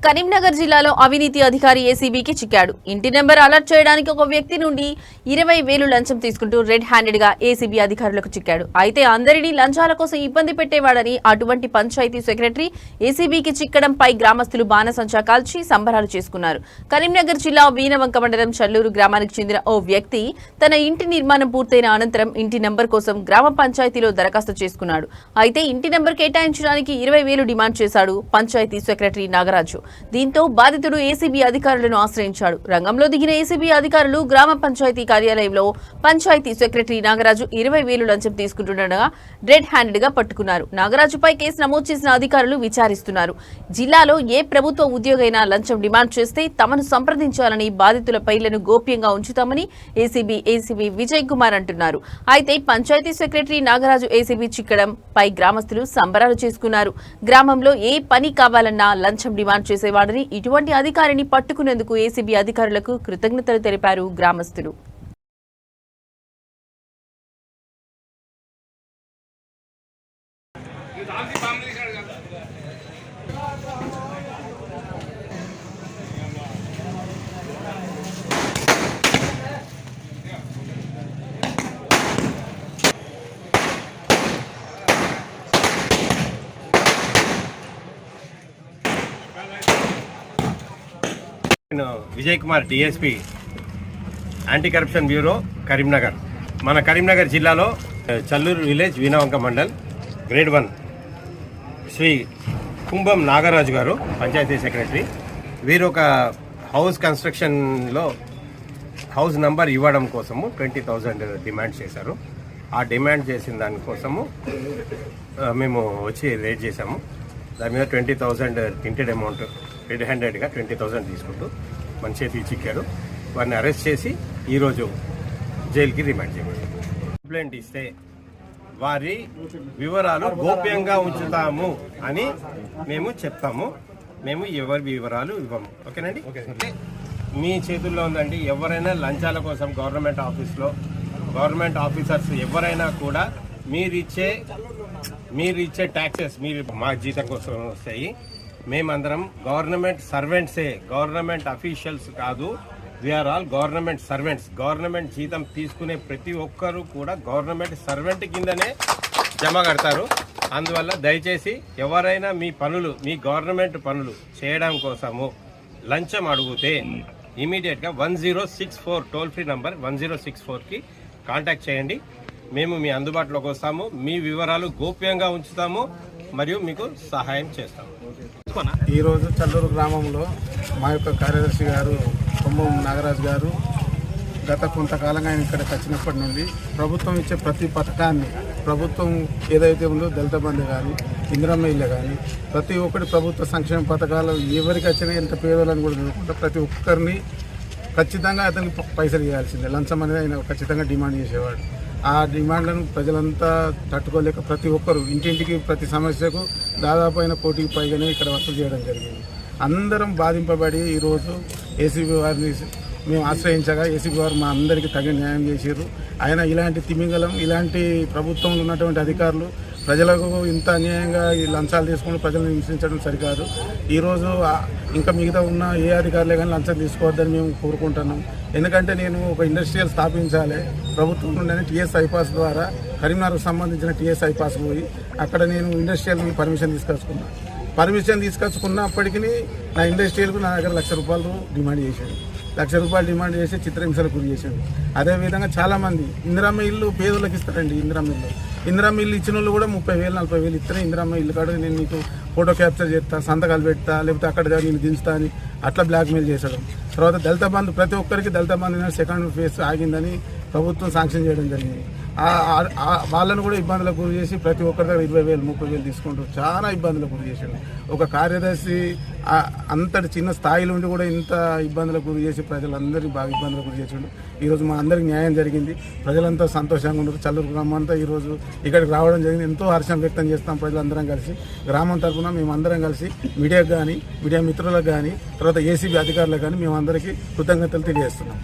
కరీంనగర్ జిల్లాలో అవినీతి అధికారి ఏసీబీకి చిక్కాడు. ఇంటి నెంబర్ అలర్ట్ చేయడానికి ఒక వ్యక్తి నుండి 20,000 లంచం తీసుకుంటూ రెడ్ హ్యాండెడ్ గా ఏసీబీ అధికారులకు చిక్కాడు. అయితే అందరినీ లంచాల కోసం ఇబ్బంది పెట్టేవాడని అటువంటి పంచాయతీ సెక్రటరీ ఏసీబీకి చిక్కడంపై గ్రామస్తులు బాణసంచా కాల్చి సంబరాలు చేసుకున్నారు. కరీంనగర్ జిల్లా వీనవంక మండలం చల్లూరు గ్రామానికి చెందిన ఓ వ్యక్తి తన ఇంటి నిర్మాణం పూర్తయిన అనంతరం ఇంటి నెంబర్ కోసం గ్రామ పంచాయతీలో దరఖాస్తు చేసుకున్నాడు. అయితే ఇంటి నెంబర్ కేటాయించడానికి 20,000 డిమాండ్ చేశాడు పంచాయతీ సెక్రటరీ నాగరాజు. దీంతో బాధితుడు ఏసీబీ అధికారులను ఆశ్రయించాడు. రంగంలో దిగిన ఏసీబీ అధికారులు గ్రామ పంచాయతీ కార్యాలయంలో పంచాయతీ సెక్రటరీ నాగరాజు 20,000 లంచం తీసుకుంటుండగా రెడ్ హ్యాండెడ్ గా పట్టుకున్నారు. నాగరాజుపై కేసు నమోదు చేసిన అధికారులు విచారిస్తున్నారు. జిల్లాలో ఏ ప్రభుత్వ ఉద్యోగైనా లంచం డిమాండ్ చేస్తే తమను సంప్రదించాలని, బాధితుల పైలను గోప్యంగా ఉంచుతామని ఏసీబీ విజయ్ కుమార్ అంటున్నారు. అయితే పంచాయతీ సెక్రటరీ నాగరాజు ఏసీబీ చిక్కడం పై గ్రామస్తులు సంబరాలు చేసుకున్నారు. గ్రామంలో ఏ పని కావాలన్నా లంచం డిమాండ్ చేసేవాడని, ఇటువంటి అధికారిని పట్టుకునేందుకు ఏసీబీ అధికారులకు కృతజ్ఞతలు తెలిపారు గ్రామస్తులు. Vijay Kumar DSP anti corruption bureau Karimnagar. మన కరీంనగర్ జిల్లాలో చల్లూరు విలేజ్ వీనవంక మండల్ గ్రేడ్ 1 శ్రీ కుంభం నాగరాజు గారు పంచాయతీ సెక్రటరీ. వీరు ఒక హౌస్ కన్స్ట్రక్షన్లో హౌస్ నంబర్ ఇవ్వడం కోసము 20,000 డిమాండ్ చేశారు. ఆ డిమాండ్ చేసిన దానికోసము మేము వచ్చి రేట్ చేశాము. దాని మీద 20,000 ప్రింటెడ్ అమౌంట్ రెడ్ హ్యాండెడ్గా 20,000 తీసుకుంటూ మన చేతికి చిక్కాడు. వారిని అరెస్ట్ చేసి ఈరోజు జైలుకి రిమాండ్ చేయబడింది. కంప్లైంట్ ఇస్తే వారి వివరాలు గోప్యంగా ఉంచుతాము అని మేము చెప్తాము. మేము ఎవరి వివరాలు ఇవ్వము. ఓకేనండి. మీ చేతుల్లో ఉందండి. ఎవరైనా లంచాల కోసం గవర్నమెంట్ ఆఫీస్లో గవర్నమెంట్ ఆఫీసర్స్ ఎవరైనా కూడా మీరిచ్చే ట్యాక్సెస్ మా జీతం కోసం వస్తాయి. మేమందరం గవర్నమెంట్ సర్వెంట్సే, గవర్నమెంట్ అఫీషియల్స్ కాదు. We are all government servants. Government జీతం తీసుకునే ప్రతి ఒక్కరూ కూడా గవర్నమెంట్ సర్వెంట్ కిందనే జమ కడతారు. అందువల్ల దయచేసి ఎవరైనా మీ గవర్నమెంట్ పనులు చేయడం కోసము లంచం అడిగితే ఇమీడియట్గా 1064 టోల్ ఫ్రీ నంబర్ 1064కి కాంటాక్ట్ చేయండి. మేము మీ అందుబాటులోకి వస్తాము. మీ వివరాలు గోప్యంగా ఉంచుతాము మరియు మీకు సహాయం చేస్తాము. ఈరోజు చల్లూరు గ్రామంలో మా యొక్క కార్యదర్శి గారు కుంభం నాగరాజు గారు గత కొంతకాలంగా ఆయన ఇక్కడికి వచ్చినప్పటి నుండి ప్రభుత్వం ఇచ్చే ప్రతి పథకాన్ని, ప్రభుత్వం ఏదైతే ఉందో దళిత బంధు కానీ, ఇందిరమ్మ ఇల్లు కానీ, ప్రతి ఒక్కటి ప్రభుత్వ సంక్షేమ పథకాలు ఎవరికి వచ్చినా ఎంత పేదోళ్ళని కూడా చూడకుండా ప్రతి ఒక్కరిని ఖచ్చితంగా అతనికి పైసలు ఇవ్వాల్సిందే. లంచం అనేది ఆయన ఖచ్చితంగా డిమాండ్ చేసేవాడు. ఆ డిమాండ్లను ప్రజలంతా తట్టుకోలేక ప్రతి ఒక్కరు ఇంటింటికి ప్రతి సమస్యకు దాదాపు అయిన కోటికి పైగానే ఇక్కడ వసూలు చేయడం జరిగింది. అందరం బాధింపబడి ఈరోజు ఏసీబీ వారిని మేము ఆశ్రయించగా ఏసీబీ వారు మా అందరికీ తగిన న్యాయం చేశారు. ఆయన ఇలాంటి తిమింగలం, ఇలాంటి ప్రభుత్వంలో ఉన్నటువంటి అధికారులు ప్రజలకు ఇంత అన్యాయంగా ఈ లంచాలు తీసుకుని ప్రజలను హింసించడం సరికాదు. ఈరోజు ఇంకా మిగతా ఉన్న ఏ అధికారులే కానీ లంచం తీసుకోవద్దని మేము కోరుకుంటున్నాం. ఎందుకంటే నేను ఒక ఇండస్ట్రియల్ స్థాపించాలి. ప్రభుత్వం నుండి టీఎస్ ఐపాస్ ద్వారా కరీంనగర్కు సంబంధించిన టీఎస్ ఐపాస్ పోయి అక్కడ నేను ఇండస్ట్రియల్ పర్మిషన్ తీసుకొచ్చుకున్నప్పటికీ నా ఇండస్ట్రియల్కు నా దగ్గర ₹1,00,000 డిమాండ్ చేశాడు. ₹1,00,000 డిమాండ్ చేసి చిత్రహింసలకు గురి చేశాడు. అదేవిధంగా చాలామంది ఇందిరమ్మ ఇల్లు పేదలకు ఇస్తారండి. ఇందిరమ్మ ఇల్లు ఇచ్చిన వాళ్ళు కూడా 30,000 40,000 ఇస్తారే. ఇందిరమ్మ ఇల్లు కాడ నేను నీకు ఫోటో క్యాప్చర్ చేస్తా, సంతకాలు పెడతా, లేకపోతే అక్కడ నేను దించుతా అని అట్లా బ్లాక్మెయిల్ చేశాడు. తర్వాత దళిత బంధు ప్రతి ఒక్కరికి దళిత బంధు సెకండ్ ఫేజ్ ఆగిందని ప్రభుత్వం శాంక్షన్ చేయడం జరిగింది. వాళ్ళను కూడా ఇబ్బందులకు గురి చేసి ప్రతి ఒక్కరి దగ్గర 20,000 30,000 తీసుకుంటూ చాలా ఇబ్బందులకు గురి చేశాడు. ఒక కార్యదర్శి అంతటి చిన్న స్థాయిలో ఉండి కూడా ఇంత ఇబ్బందులకు గురి చేసి ప్రజలందరినీ బాగా ఇబ్బందులకు గురి చేసాడు. ఈరోజు మా అందరికి న్యాయం జరిగింది. ప్రజలంతా సంతోషంగా ఉన్నారు. చల్లూరు గ్రామం అంతా ఈరోజు ఇక్కడికి రావడం జరిగింది. ఎంతో హర్షం వ్యక్తం చేస్తాం ప్రజలందరం కలిసి. గ్రామం తరఫున మేమందరం కలిసి మీడియాకు కానీ, మీడియా మిత్రులకు కానీ, తర్వాత ఏసీబీ అధికారులకు కానీ మేమందరికీ కృతజ్ఞతలు తెలియజేస్తున్నాం.